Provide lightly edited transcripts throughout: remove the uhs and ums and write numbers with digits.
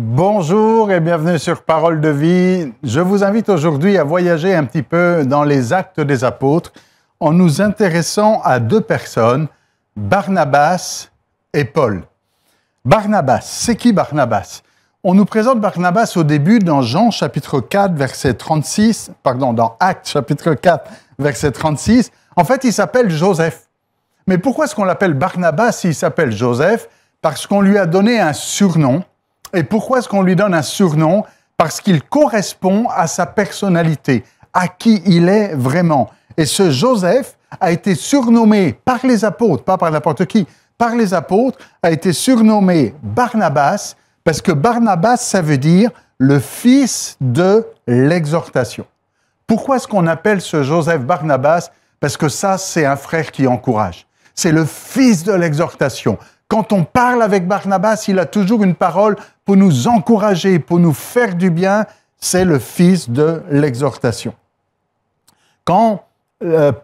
Bonjour et bienvenue sur Parole de vie. Je vous invite aujourd'hui à voyager un petit peu dans les Actes des Apôtres en nous intéressant à deux personnes, Barnabas et Paul. Barnabas, c'est qui Barnabas? On nous présente Barnabas au début dans Jean chapitre 4, verset 36, dans Actes chapitre 4, verset 36. En fait, il s'appelle Joseph. Mais pourquoi est-ce qu'on l'appelle Barnabas s'il s'appelle Joseph? Parce qu'on lui a donné un surnom. Et pourquoi est-ce qu'on lui donne un surnom? Parce qu'il correspond à sa personnalité, à qui il est vraiment. Et ce Joseph a été surnommé par les apôtres, pas par n'importe qui, par les apôtres, a été surnommé Barnabas, parce que Barnabas, ça veut dire le fils de l'exhortation. Pourquoi est-ce qu'on appelle ce Joseph Barnabas? Parce que ça, c'est un frère qui encourage. C'est le fils de l'exhortation. Quand on parle avec Barnabas, il a toujours une parole pour nous encourager, pour nous faire du bien. C'est le fils de l'exhortation. Quand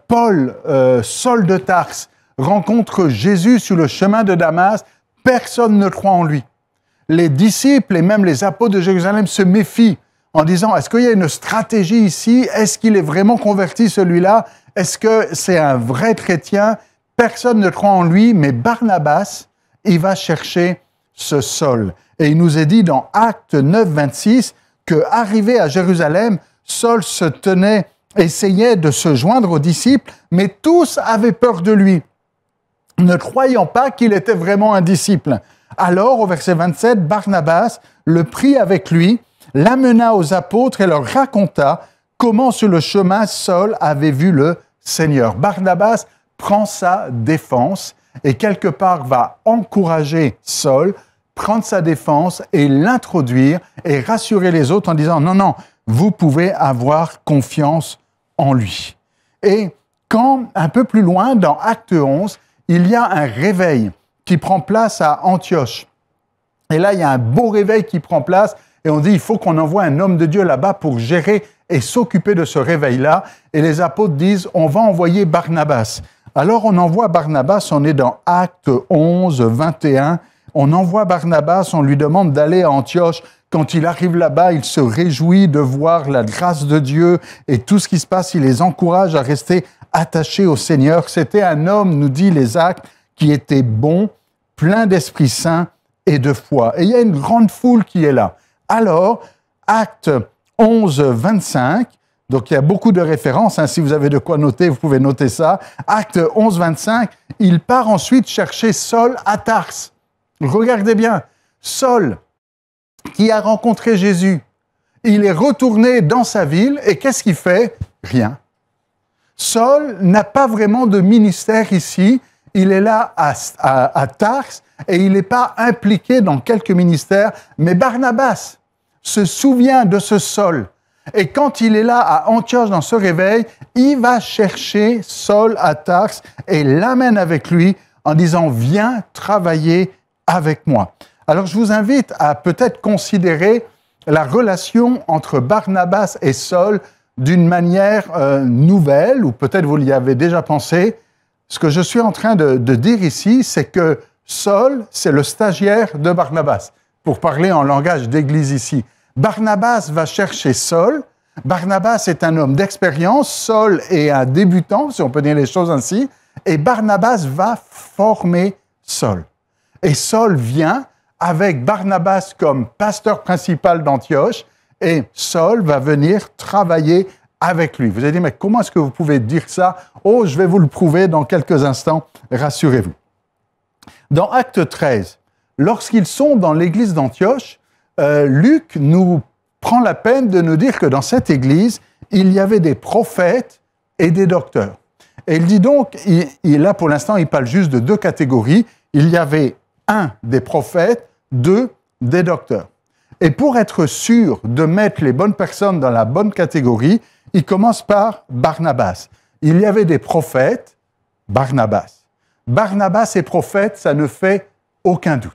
Paul, Saul de Tarse, rencontre Jésus sur le chemin de Damas, personne ne croit en lui. Les disciples et même les apôtres de Jérusalem se méfient en disant, est-ce qu'il y a une stratégie ici? Est-ce qu'il est vraiment converti celui-là? Est-ce que c'est un vrai chrétien? Personne ne croit en lui, mais Barnabas, il va chercher ce Saul. Et il nous est dit dans Actes 9, 26, qu'arrivé à Jérusalem, Saul essayait de se joindre aux disciples, mais tous avaient peur de lui, ne croyant pas qu'il était vraiment un disciple. Alors, au verset 27, Barnabas le prit avec lui, l'amena aux apôtres et leur raconta comment sur le chemin Saul avait vu le Seigneur. Barnabas prend sa défense et quelque part va encourager Saul, prendre sa défense et l'introduire et rassurer les autres en disant « Non, vous pouvez avoir confiance en lui ». Et quand, un peu plus loin, dans Acte 11, il y a un réveil qui prend place à Antioche. Et là, il y a un beau réveil qui prend place et on dit « Il faut qu'on envoie un homme de Dieu là-bas pour gérer et s'occuper de ce réveil-là ». Et les apôtres disent « On va envoyer Barnabas ». Alors, on envoie Barnabas, on est dans Acte 11, 21. On envoie Barnabas, on lui demande d'aller à Antioche. Quand il arrive là-bas, il se réjouit de voir la grâce de Dieu et tout ce qui se passe. Il les encourage à rester attachés au Seigneur. C'était un homme, nous dit les Actes, qui était bon, plein d'Esprit Saint et de foi. Et il y a une grande foule qui est là. Alors, Acte 11, 25, donc il y a beaucoup de références, si vous avez de quoi noter, vous pouvez noter ça. Acte 11, 25, il part ensuite chercher Saul à Tarse. Regardez bien, Saul, qui a rencontré Jésus, il est retourné dans sa ville et qu'est-ce qu'il fait? Rien. Saul n'a pas vraiment de ministère ici, il est là à Tarse et il n'est pas impliqué dans quelques ministères, mais Barnabas se souvient de ce Saul. Et quand il est là à Antioche dans ce réveil, il va chercher Saul à Tarse et l'amène avec lui en disant « Viens travailler avec moi ». Alors je vous invite à peut-être considérer la relation entre Barnabas et Saul d'une manière nouvelle, ou peut-être vous y avez déjà pensé. Ce que je suis en train de dire ici, c'est que Saul, c'est le stagiaire de Barnabas, pour parler en langage d'église ici. Barnabas va chercher Saul. Barnabas est un homme d'expérience. Saul est un débutant, si on peut dire les choses ainsi. Et Barnabas va former Saul. Et Saul vient avec Barnabas comme pasteur principal d'Antioche. Et Saul va venir travailler avec lui. Vous allez dire, mais comment est-ce que vous pouvez dire ça? Oh, je vais vous le prouver dans quelques instants. Rassurez-vous. Dans Acte 13, lorsqu'ils sont dans l'église d'Antioche, Luc nous prend la peine de nous dire que dans cette église, il y avait des prophètes et des docteurs. Et il dit donc, là pour l'instant, il parle juste de deux catégories. Il y avait un des prophètes, deux des docteurs. Et pour être sûr de mettre les bonnes personnes dans la bonne catégorie, il commence par Barnabas. Il y avait des prophètes, Barnabas. Barnabas et prophète, ça ne fait aucun doute.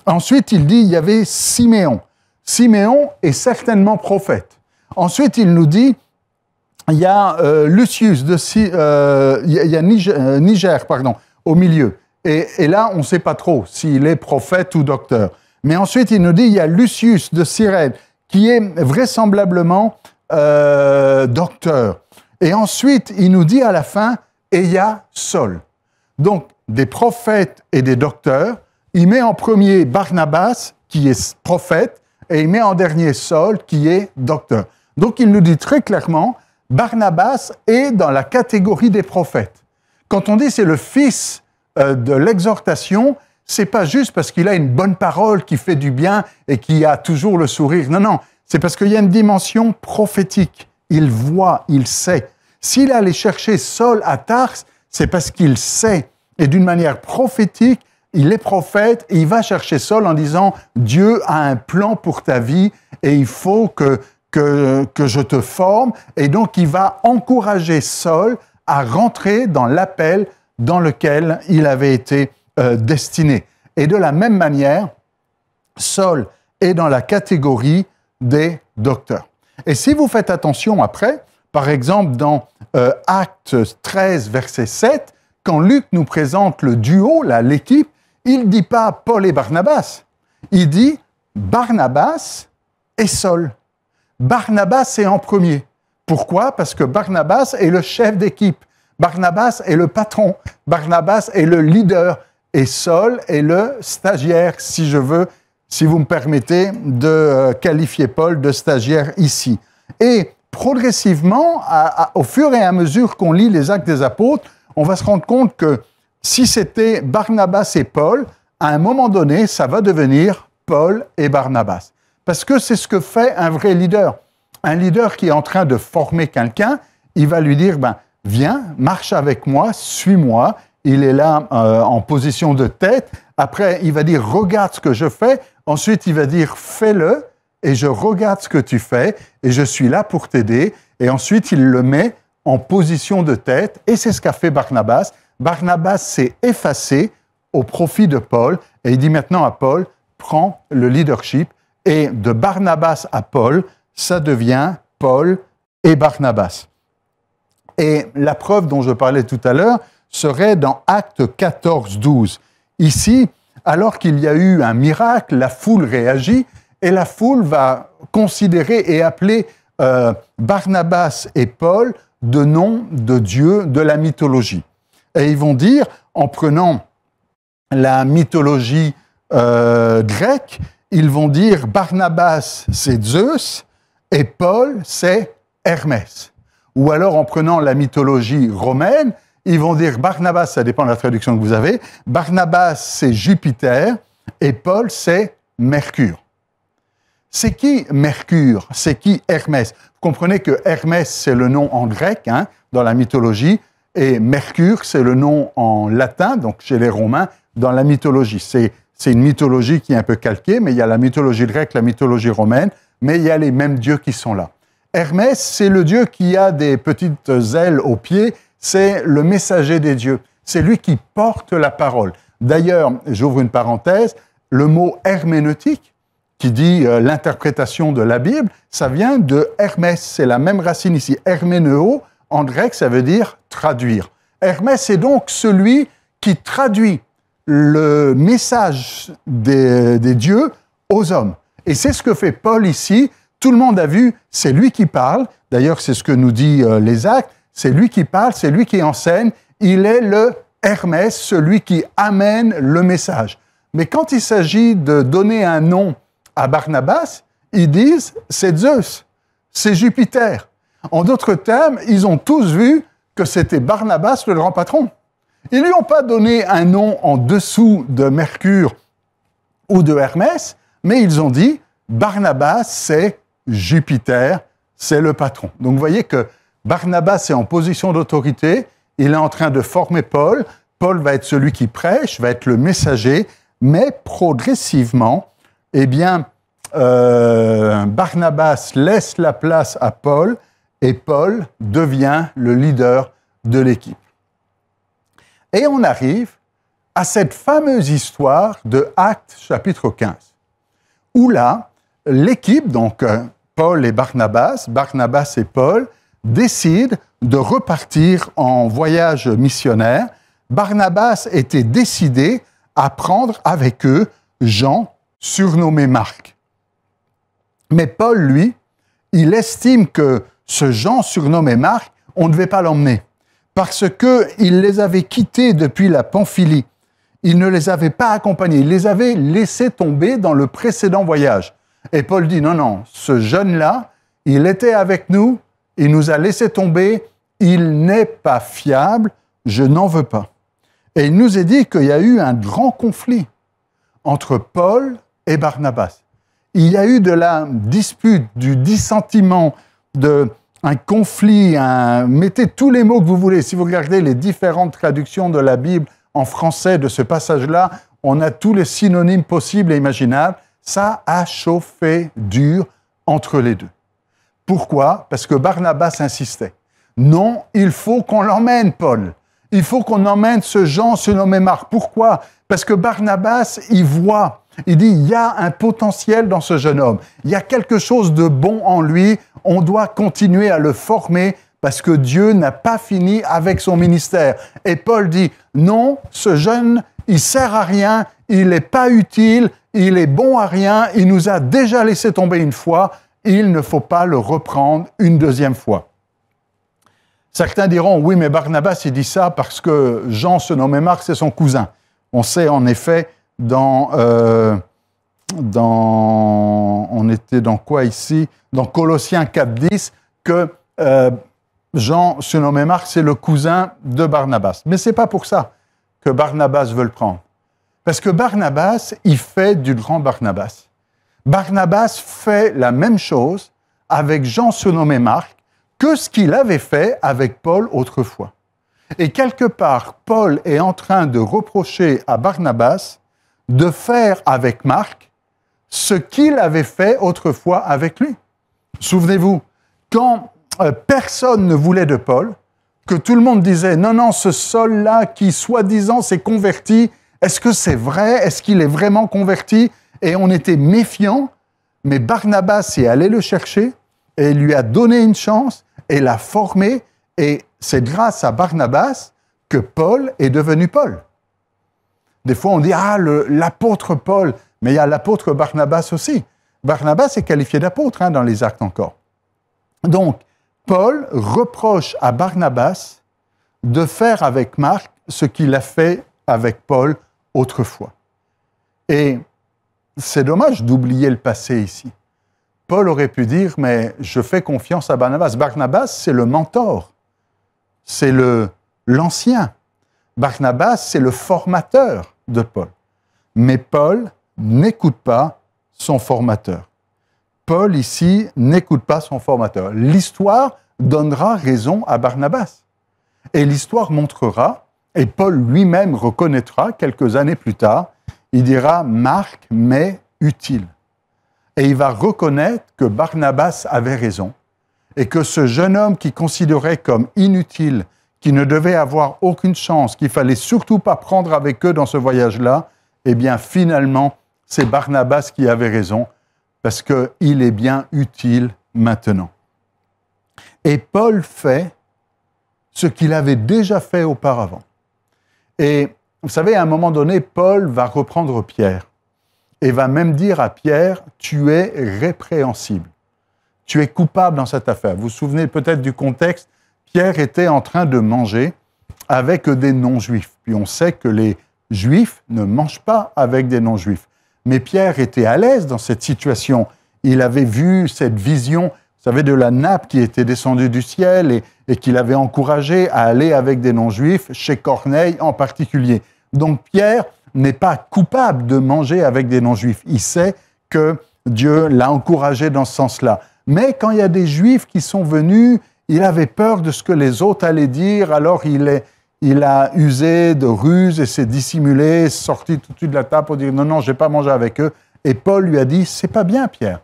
Ensuite, il dit, il y avait Siméon. Siméon est certainement prophète. Ensuite, il nous dit, il y a Lucius, il y a Niger, au milieu. Et là, on ne sait pas trop s'il est prophète ou docteur. Mais ensuite, il nous dit, il y a Lucius de Cyrène, qui est vraisemblablement docteur. Et ensuite, il nous dit à la fin, et il y a Saul. Donc, des prophètes et des docteurs. Il met en premier Barnabas, qui est prophète, et il met en dernier Saul, qui est docteur. Donc, il nous dit très clairement, Barnabas est dans la catégorie des prophètes. Quand on dit c'est le fils de l'exhortation, c'est pas juste parce qu'il a une bonne parole qui fait du bien et qui a toujours le sourire. Non, non, c'est parce qu'il y a une dimension prophétique. Il voit, il sait. S'il allait chercher Saul à Tars, c'est parce qu'il sait. Et d'une manière prophétique, il est prophète et il va chercher Saul en disant « Dieu a un plan pour ta vie et il faut que je te forme. » Et donc, il va encourager Saul à rentrer dans l'appel dans lequel il avait été destiné. Et de la même manière, Saul est dans la catégorie des docteurs. Et si vous faites attention après, par exemple dans Actes 13, verset 7, quand Luc nous présente le duo, l'équipe, il ne dit pas Paul et Barnabas, il dit Barnabas et Saul. Barnabas est en premier. Pourquoi? Parce que Barnabas est le chef d'équipe. Barnabas est le patron. Barnabas est le leader. Et Saul est le stagiaire, si vous me permettez de qualifier Paul de stagiaire ici. Et progressivement, au fur et à mesure qu'on lit les Actes des Apôtres, on va se rendre compte que si c'était Barnabas et Paul, à un moment donné, ça va devenir Paul et Barnabas. Parce que c'est ce que fait un vrai leader. Un leader qui est en train de former quelqu'un, il va lui dire, viens, marche avec moi, suis-moi. Il est là en position de tête. Après, il va dire, regarde ce que je fais. Ensuite, il va dire, fais-le, et je regarde ce que tu fais, et je suis là pour t'aider. Et ensuite, il le met en position de tête, et c'est ce qu'a fait Barnabas. Barnabas s'est effacé au profit de Paul, et il dit maintenant à Paul, prends le leadership, et de Barnabas à Paul, ça devient Paul et Barnabas. Et la preuve dont je parlais tout à l'heure serait dans Actes 14, 12. Ici, alors qu'il y a eu un miracle, la foule réagit, et la foule va considérer et appeler Barnabas et Paul de noms de dieux de la mythologie. Et ils vont dire, en prenant la mythologie grecque, ils vont dire Barnabas, c'est Zeus, et Paul, c'est Hermès. Ou alors, en prenant la mythologie romaine, ils vont dire Barnabas, ça dépend de la traduction que vous avez, Barnabas, c'est Jupiter, et Paul, c'est Mercure. C'est qui Mercure? C'est qui Hermès? Vous comprenez que Hermès, c'est le nom en grec, dans la mythologie, et Mercure, c'est le nom en latin, donc chez les Romains, dans la mythologie. C'est une mythologie qui est un peu calquée, mais il y a la mythologie grecque, la mythologie romaine, mais il y a les mêmes dieux qui sont là. Hermès, c'est le dieu qui a des petites ailes aux pieds, c'est le messager des dieux. C'est lui qui porte la parole. D'ailleurs, j'ouvre une parenthèse, le mot herméneutique, qui dit l'interprétation de la Bible, ça vient de Hermès, c'est la même racine ici. Herméneo, en grec, ça veut dire traduire. Hermès est donc celui qui traduit le message des dieux aux hommes. Et c'est ce que fait Paul ici. Tout le monde a vu, c'est lui qui parle. D'ailleurs, c'est ce que nous dit les Actes. C'est lui qui parle, c'est lui qui enseigne. Il est le Hermès, celui qui amène le message. Mais quand il s'agit de donner un nom à Barnabas, ils disent c'est Zeus, c'est Jupiter. En d'autres termes, ils ont tous vu que c'était Barnabas le grand patron. Ils ne lui ont pas donné un nom en dessous de Mercure ou de Hermès, mais ils ont dit Barnabas, c'est Jupiter, c'est le patron. Donc vous voyez que Barnabas est en position d'autorité, il est en train de former Paul. Paul va être celui qui prêche, va être le messager, mais progressivement, Barnabas laisse la place à Paul et Paul devient le leader de l'équipe. Et on arrive à cette fameuse histoire de Actes chapitre 15, où là, l'équipe, donc Paul et Barnabas et Paul, décident de repartir en voyage missionnaire. Barnabas était décidé à prendre avec eux Jean surnommé Marc. Mais Paul, lui, il estime que ce Jean surnommé Marc, on ne devait pas l'emmener parce qu'il les avait quittés depuis la Pamphylie. Il ne les avait pas accompagnés, il les avait laissés tomber dans le précédent voyage. Et Paul dit, non, ce jeune-là, il était avec nous, il nous a laissé tomber, il n'est pas fiable, je n'en veux pas. Et il nous est dit qu'il y a eu un grand conflit entre Paul et Barnabas. Il y a eu de la dispute, du dissentiment, un conflit, mettez tous les mots que vous voulez. Si vous regardez les différentes traductions de la Bible en français de ce passage-là, on a tous les synonymes possibles et imaginables. Ça a chauffé dur entre les deux. Pourquoi? Parce que Barnabas insistait. Non, il faut qu'on l'emmène, Paul. Il faut qu'on emmène ce Jean surnommé Marc. Pourquoi? Parce que Barnabas, il voit, il dit, il y a un potentiel dans ce jeune homme. Il y a quelque chose de bon en lui. On doit continuer à le former parce que Dieu n'a pas fini avec son ministère. Et Paul dit, non, ce jeune, il sert à rien, il n'est pas utile, il est bon à rien, il nous a déjà laissé tomber une fois, il ne faut pas le reprendre une deuxième fois. Certains diront, oui, mais Barnabas, il dit ça parce que Jean, se nommait Marc, c'est son cousin. On sait en effet on était dans quoi ici? Dans Colossiens 4.10, que Jean, se nommait Marc, c'est le cousin de Barnabas. Mais ce n'est pas pour ça que Barnabas veut le prendre. Parce que Barnabas, il fait du grand Barnabas. Barnabas fait la même chose avec Jean, surnommé Marc, que ce qu'il avait fait avec Paul autrefois. Et quelque part, Paul est en train de reprocher à Barnabas de faire avec Marc ce qu'il avait fait autrefois avec lui. Souvenez-vous, quand personne ne voulait de Paul, que tout le monde disait « Non, ce Saul-là qui, soi-disant, s'est converti, est-ce que c'est vrai? Est-ce qu'il est vraiment converti ?» Et on était méfiants, mais Barnabas est allé le chercher et lui a donné une chance et l'a formé. Et c'est grâce à Barnabas que Paul est devenu Paul. Des fois, on dit « Ah, l'apôtre Paul », mais il y a l'apôtre Barnabas aussi. Barnabas est qualifié d'apôtre dans les Actes encore. Donc, Paul reproche à Barnabas de faire avec Marc ce qu'il a fait avec Paul autrefois. Et c'est dommage d'oublier le passé ici. Paul aurait pu dire, mais je fais confiance à Barnabas. Barnabas, c'est le mentor, c'est l'ancien. Barnabas, c'est le formateur de Paul. Mais Paul n'écoute pas son formateur. Paul, ici, n'écoute pas son formateur. L'histoire donnera raison à Barnabas. Et l'histoire montrera, et Paul lui-même reconnaîtra quelques années plus tard, il dira « Marc m'est utile ». Et il va reconnaître que Barnabas avait raison et que ce jeune homme qui considérait comme inutile, qui ne devait avoir aucune chance, qu'il ne fallait surtout pas prendre avec eux dans ce voyage-là, eh bien finalement, c'est Barnabas qui avait raison parce qu'il est bien utile maintenant. Et Paul fait ce qu'il avait déjà fait auparavant. Et vous savez, à un moment donné, Paul va reprendre Pierre et va même dire à Pierre, tu es répréhensible, tu es coupable dans cette affaire. Vous vous souvenez peut-être du contexte, Pierre était en train de manger avec des non-juifs. Puis on sait que les juifs ne mangent pas avec des non-juifs. Mais Pierre était à l'aise dans cette situation. Il avait vu cette vision, vous savez, de la nappe qui était descendue du ciel et qu'il avait encouragé à aller avec des non-juifs, chez Corneille en particulier. Donc Pierre n'est pas coupable de manger avec des non-juifs. Il sait que Dieu l'a encouragé dans ce sens-là. Mais quand il y a des juifs qui sont venus, il avait peur de ce que les autres allaient dire, alors il a usé de ruse et s'est dissimulé, sorti tout de suite de la table pour dire « Non, je n'ai pas mangé avec eux ». Et Paul lui a dit « C'est pas bien, Pierre.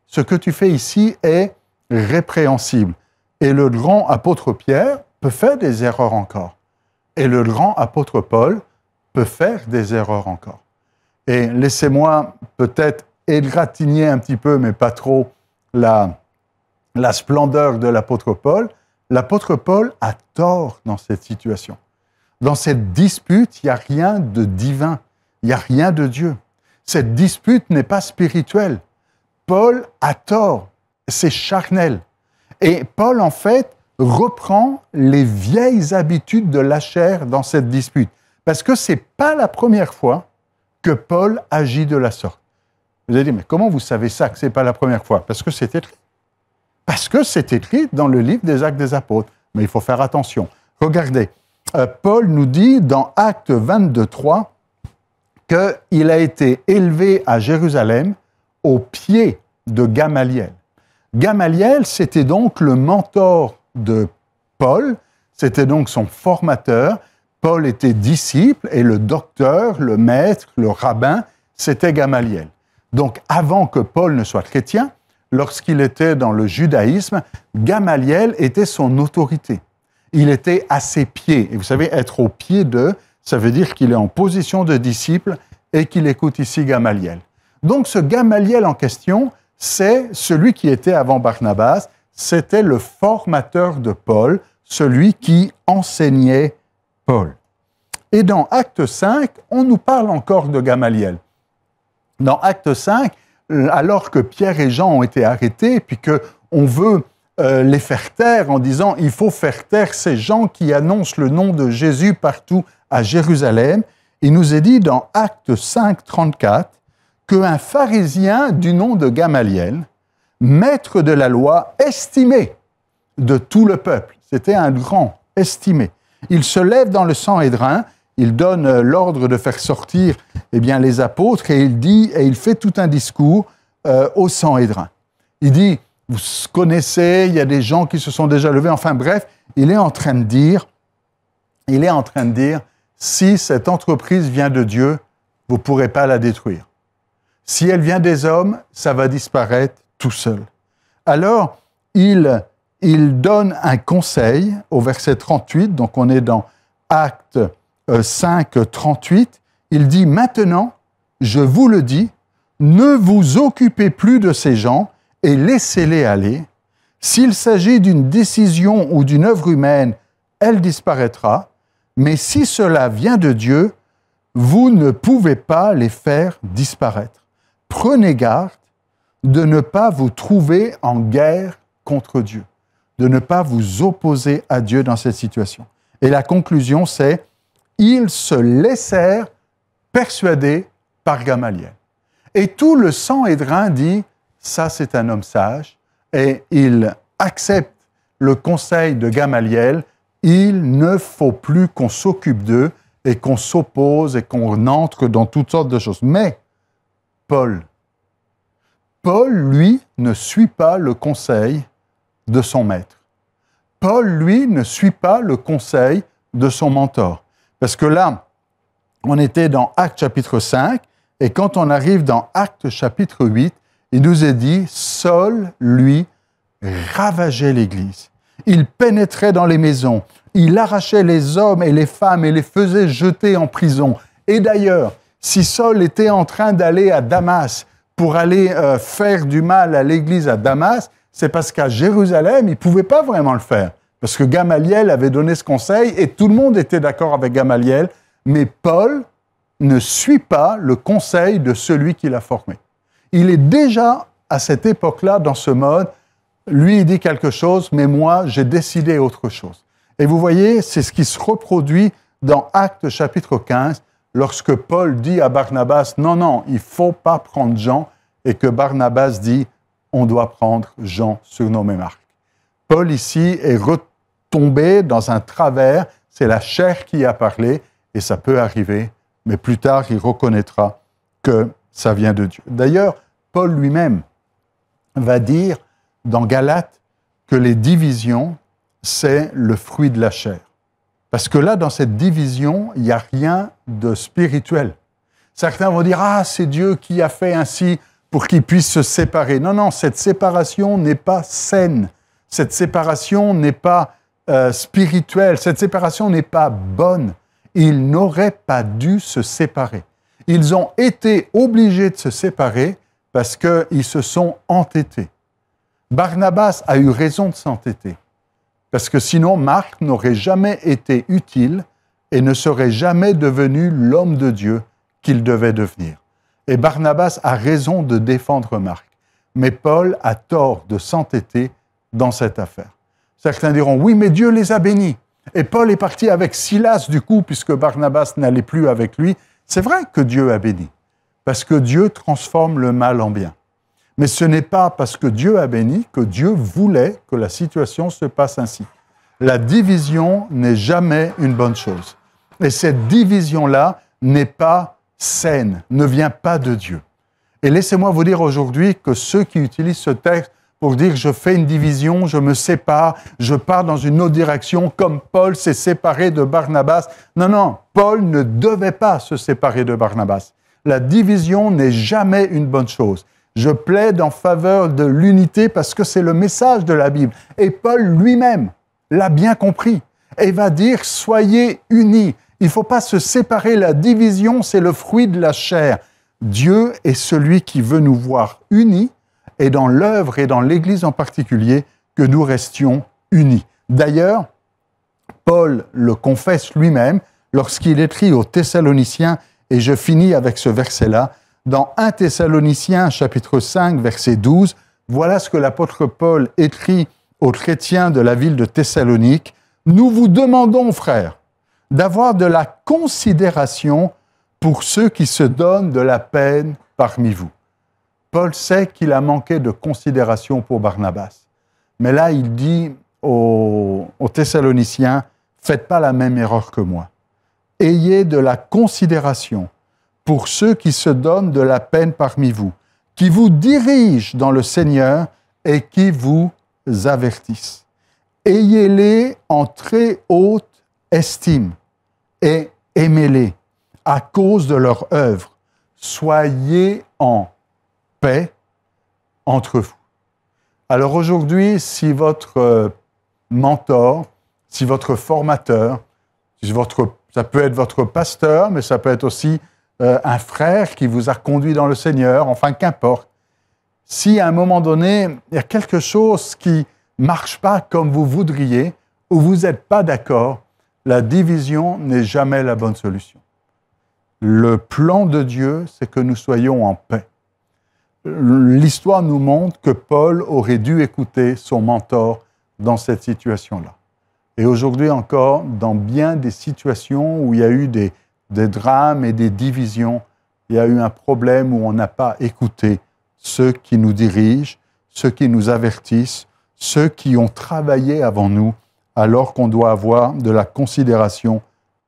Ce que tu fais ici est répréhensible. » Et le grand apôtre Pierre peut faire des erreurs encore. Et le grand apôtre Paul peut faire des erreurs encore. Et laissez-moi peut-être égratigner un petit peu, mais pas trop, la splendeur de l'apôtre Paul. L'apôtre Paul a tort dans cette situation. Dans cette dispute, il n'y a rien de divin, il n'y a rien de Dieu. Cette dispute n'est pas spirituelle. Paul a tort, c'est charnel. Et Paul, en fait, reprend les vieilles habitudes de la chair dans cette dispute. Parce que ce n'est pas la première fois que Paul agit de la sorte. Vous allez dire, mais comment vous savez ça, que ce n'est pas la première fois? Parce que c'est écrit. Parce que c'est écrit dans le livre des Actes des Apôtres. Mais il faut faire attention. Regardez, Paul nous dit dans Actes 22:3 qu'il a été élevé à Jérusalem au pied de Gamaliel. Gamaliel, c'était donc le mentor de Paul, c'était donc son formateur. Paul était disciple et le docteur, le maître, le rabbin, c'était Gamaliel. Donc avant que Paul ne soit chrétien, lorsqu'il était dans le judaïsme, Gamaliel était son autorité. Il était à ses pieds. Et vous savez, être au pied d'eux, ça veut dire qu'il est en position de disciple et qu'il écoute ici Gamaliel. Donc ce Gamaliel en question, c'est celui qui était avant Barnabas, c'était le formateur de Paul, celui qui enseignait Paul. Et dans Acte 5, on nous parle encore de Gamaliel. Dans Acte 5, alors que Pierre et Jean ont été arrêtés, puis qu'on veut les faire taire en disant « il faut faire taire ces gens qui annoncent le nom de Jésus partout à Jérusalem », il nous est dit dans Acte 5, 34, qu'un pharisien du nom de Gamaliel, maître de la loi, estimé de tout le peuple, c'était un grand estimé, il se lève dans le Sanhédrin, il donne l'ordre de faire sortir les apôtres et il dit, et il fait tout un discours au Sanhédrin. Il dit, vous connaissez, il y a des gens qui se sont déjà levés, enfin bref, il est en train de dire, si cette entreprise vient de Dieu, vous ne pourrez pas la détruire. Si elle vient des hommes, ça va disparaître tout seul. Alors, il donne un conseil au verset 38, donc on est dans Acte 5, 38, il dit « Maintenant, je vous le dis, ne vous occupez plus de ces gens et laissez-les aller. S'il s'agit d'une décision ou d'une œuvre humaine, elle disparaîtra, mais si cela vient de Dieu, vous ne pouvez pas les faire disparaître. Prenez garde de ne pas vous trouver en guerre contre Dieu, de ne pas vous opposer à Dieu dans cette situation. » Et la conclusion, c'est « Ils se laissèrent persuader par Gamaliel. » Et tout le Sanhédrin dit « Ça, c'est un homme sage. » Et il accepte le conseil de Gamaliel. Il ne faut plus qu'on s'occupe d'eux et qu'on s'oppose et qu'on entre dans toutes sortes de choses. Mais Paul, lui, ne suit pas le conseil de son maître. Paul, lui, ne suit pas le conseil de son mentor. Parce que là, on était dans Actes chapitre 5, et quand on arrive dans Actes chapitre 8, il nous est dit, Saul, lui, ravageait l'Église. Il pénétrait dans les maisons, il arrachait les hommes et les femmes et les faisait jeter en prison. Et d'ailleurs, si Saul était en train d'aller à Damas pour aller faire du mal à l'Église à Damas, c'est parce qu'à Jérusalem, il ne pouvait pas vraiment le faire. Parce que Gamaliel avait donné ce conseil et tout le monde était d'accord avec Gamaliel, mais Paul ne suit pas le conseil de celui qui l'a formé. Il est déjà à cette époque-là dans ce mode, lui il dit quelque chose, mais moi j'ai décidé autre chose. Et vous voyez, c'est ce qui se reproduit dans Actes chapitre 15, lorsque Paul dit à Barnabas, non, il ne faut pas prendre Jean, et que Barnabas dit, on doit prendre Jean surnommé Marc. Paul ici est retombé dans un travers, c'est la chair qui a parlé, et ça peut arriver, mais plus tard il reconnaîtra que ça vient de Dieu. D'ailleurs, Paul lui-même va dire dans Galates que les divisions, c'est le fruit de la chair. Parce que là, dans cette division, il n'y a rien de spirituel. Certains vont dire « Ah, c'est Dieu qui a fait ainsi pour qu'ils puissent se séparer. » Non, cette séparation n'est pas saine. Cette séparation n'est pas spirituelle. Cette séparation n'est pas bonne. Ils n'auraient pas dû se séparer. Ils ont été obligés de se séparer parce qu'ils se sont entêtés. Barnabas a eu raison de s'entêter. Parce que sinon, Marc n'aurait jamais été utile et ne serait jamais devenu l'homme de Dieu qu'il devait devenir. Et Barnabas a raison de défendre Marc. Mais Paul a tort de s'entêter dans cette affaire. Certains diront, oui, mais Dieu les a bénis. Et Paul est parti avec Silas, du coup, puisque Barnabas n'allait plus avec lui. C'est vrai que Dieu a béni, parce que Dieu transforme le mal en bien. Mais ce n'est pas parce que Dieu a béni que Dieu voulait que la situation se passe ainsi. La division n'est jamais une bonne chose. Et cette division-là n'est pas saine, ne vient pas de Dieu. Et laissez-moi vous dire aujourd'hui que ceux qui utilisent ce texte pour dire je fais une division, je me sépare, je pars dans une autre direction, comme Paul s'est séparé de Barnabas. Non, Paul ne devait pas se séparer de Barnabas. La division n'est jamais une bonne chose. Je plaide en faveur de l'unité parce que c'est le message de la Bible. Et Paul lui-même l'a bien compris et va dire soyez unis. Il ne faut pas se séparer. La division, c'est le fruit de la chair. Dieu est celui qui veut nous voir unis et dans l'œuvre et dans l'Église en particulier, que nous restions unis. D'ailleurs, Paul le confesse lui-même lorsqu'il écrit aux Thessaloniciens, et je finis avec ce verset-là, dans 1 Thessaloniciens chapitre 5, verset 12, voilà ce que l'apôtre Paul écrit aux chrétiens de la ville de Thessalonique. « Nous vous demandons, frères, d'avoir de la considération pour ceux qui se donnent de la peine parmi vous. » Paul sait qu'il a manqué de considération pour Barnabas. Mais là, il dit aux Thessaloniciens, « Faites pas la même erreur que moi. Ayez de la considération pour ceux qui se donnent de la peine parmi vous, qui vous dirigent dans le Seigneur et qui vous avertissent. Ayez-les en très haute estime et aimez-les à cause de leur œuvre. Soyez en paix entre vous. » Alors aujourd'hui, si votre mentor, si votre formateur, ça peut être votre pasteur, mais ça peut être aussi un frère qui vous a conduit dans le Seigneur, enfin qu'importe. Si à un moment donné, il y a quelque chose qui ne marche pas comme vous voudriez, ou vous n'êtes pas d'accord, la division n'est jamais la bonne solution. Le plan de Dieu, c'est que nous soyons en paix. L'histoire nous montre que Paul aurait dû écouter son mentor dans cette situation-là. Et aujourd'hui encore, dans bien des situations où il y a eu des drames et des divisions, il y a eu un problème où on n'a pas écouté ceux qui nous dirigent, ceux qui nous avertissent, ceux qui ont travaillé avant nous, alors qu'on doit avoir de la considération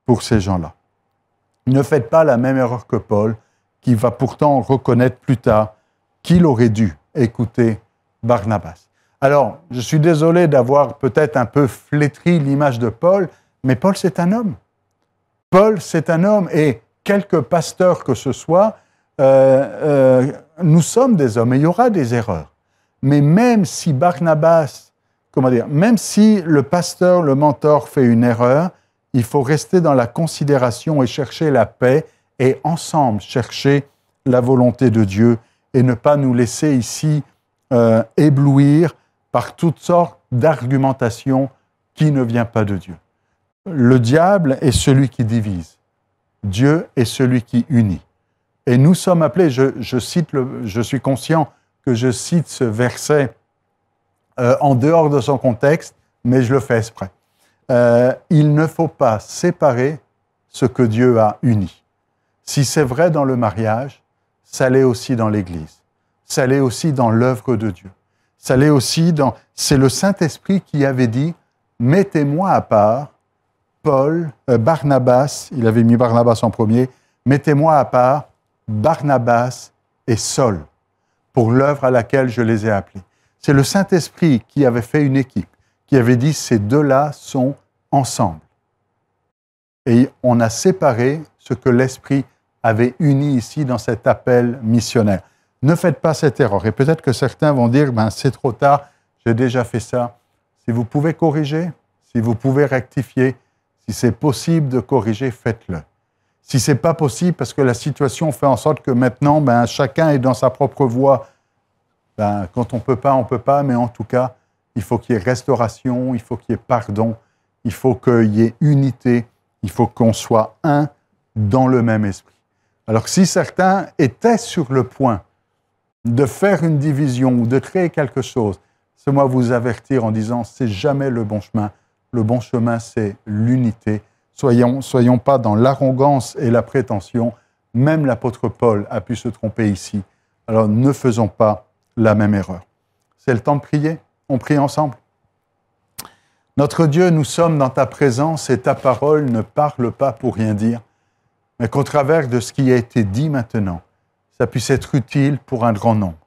pour ces gens-là. Ne faites pas la même erreur que Paul, qui va pourtant reconnaître plus tard qu'il aurait dû écouter Barnabas. Alors, je suis désolé d'avoir peut-être un peu flétri l'image de Paul, mais Paul, c'est un homme. Paul, c'est un homme, et quelque pasteur que ce soit, nous sommes des hommes, et il y aura des erreurs. Mais même si Barnabas, même si le pasteur, le mentor fait une erreur, il faut rester dans la considération et chercher la paix, et ensemble chercher la volonté de Dieu, et ne pas nous laisser ici éblouir par toutes sortes d'argumentations qui ne viennent pas de Dieu. Le diable est celui qui divise. Dieu est celui qui unit. Et nous sommes appelés, je suis conscient que je cite ce verset en dehors de son contexte, mais je le fais exprès. Il ne faut pas séparer ce que Dieu a uni. Si c'est vrai dans le mariage, ça l'est aussi dans l'Église. Ça l'est aussi dans l'œuvre de Dieu. Ça l'est aussi dans... C'est le Saint-Esprit qui avait dit « Mettez-moi à part Barnabas », il avait mis Barnabas en premier, « Mettez-moi à part Barnabas et Saul pour l'œuvre à laquelle je les ai appelés. » C'est le Saint-Esprit qui avait fait une équipe, qui avait dit « Ces deux-là sont ensemble. » Et on a séparé ce que l'Esprit avait uni ici dans cet appel missionnaire. Ne faites pas cette erreur. Et peut-être que certains vont dire, c'est trop tard, j'ai déjà fait ça. Si vous pouvez corriger, si vous pouvez rectifier, si c'est possible de corriger, faites-le. Si ce n'est pas possible, parce que la situation fait en sorte que maintenant, chacun est dans sa propre voie, quand on ne peut pas, mais en tout cas, il faut qu'il y ait restauration, il faut qu'il y ait pardon, il faut qu'il y ait unité, il faut qu'on soit un dans le même esprit. Alors si certains étaient sur le point de faire une division ou de créer quelque chose, c'est moi vous avertir en disant c'est jamais le bon chemin. Le bon chemin, c'est l'unité. Soyons pas dans l'arrogance et la prétention. Même l'apôtre Paul a pu se tromper ici. Alors ne faisons pas la même erreur. C'est le temps de prier. On prie ensemble. Notre Dieu, nous sommes dans ta présence et ta parole ne parle pas pour rien dire, mais qu'au travers de ce qui a été dit maintenant, ça puisse être utile pour un grand nombre.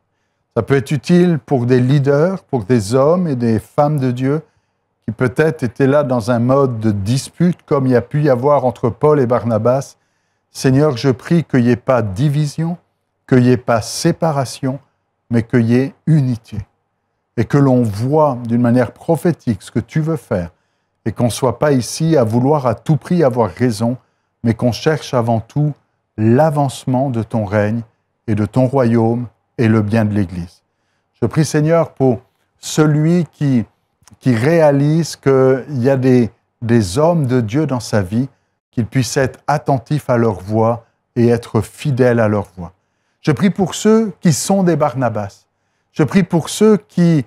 Ça peut être utile pour des leaders, pour des hommes et des femmes de Dieu qui peut-être étaient là dans un mode de dispute comme il y a pu y avoir entre Paul et Barnabas. Seigneur, je prie qu'il n'y ait pas division, qu'il n'y ait pas séparation, mais qu'il y ait unité. Et que l'on voit d'une manière prophétique ce que tu veux faire et qu'on ne soit pas ici à vouloir à tout prix avoir raison, mais qu'on cherche avant tout l'avancement de ton règne et de ton royaume et le bien de l'Église. Je prie, Seigneur, pour celui qui réalise qu'il y a des hommes de Dieu dans sa vie, qu'ils puissent être attentifs à leur voix et être fidèles à leur voix. Je prie pour ceux qui sont des Barnabas. Je prie pour ceux qui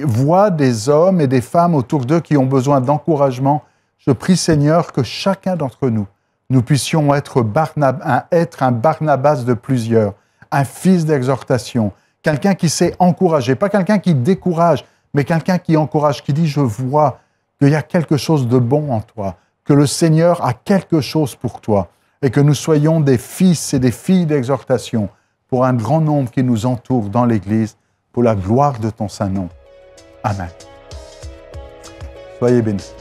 voient des hommes et des femmes autour d'eux qui ont besoin d'encouragement. Je prie, Seigneur, que chacun d'entre nous, nous puissions être un Barnabas de plusieurs, un fils d'exhortation, quelqu'un qui sait encourager, pas quelqu'un qui décourage, mais quelqu'un qui encourage, qui dit « je vois qu'il y a quelque chose de bon en toi, que le Seigneur a quelque chose pour toi, et que nous soyons des fils et des filles d'exhortation pour un grand nombre qui nous entoure dans l'Église, pour la gloire de ton Saint-Nom. Amen. Soyez bénis.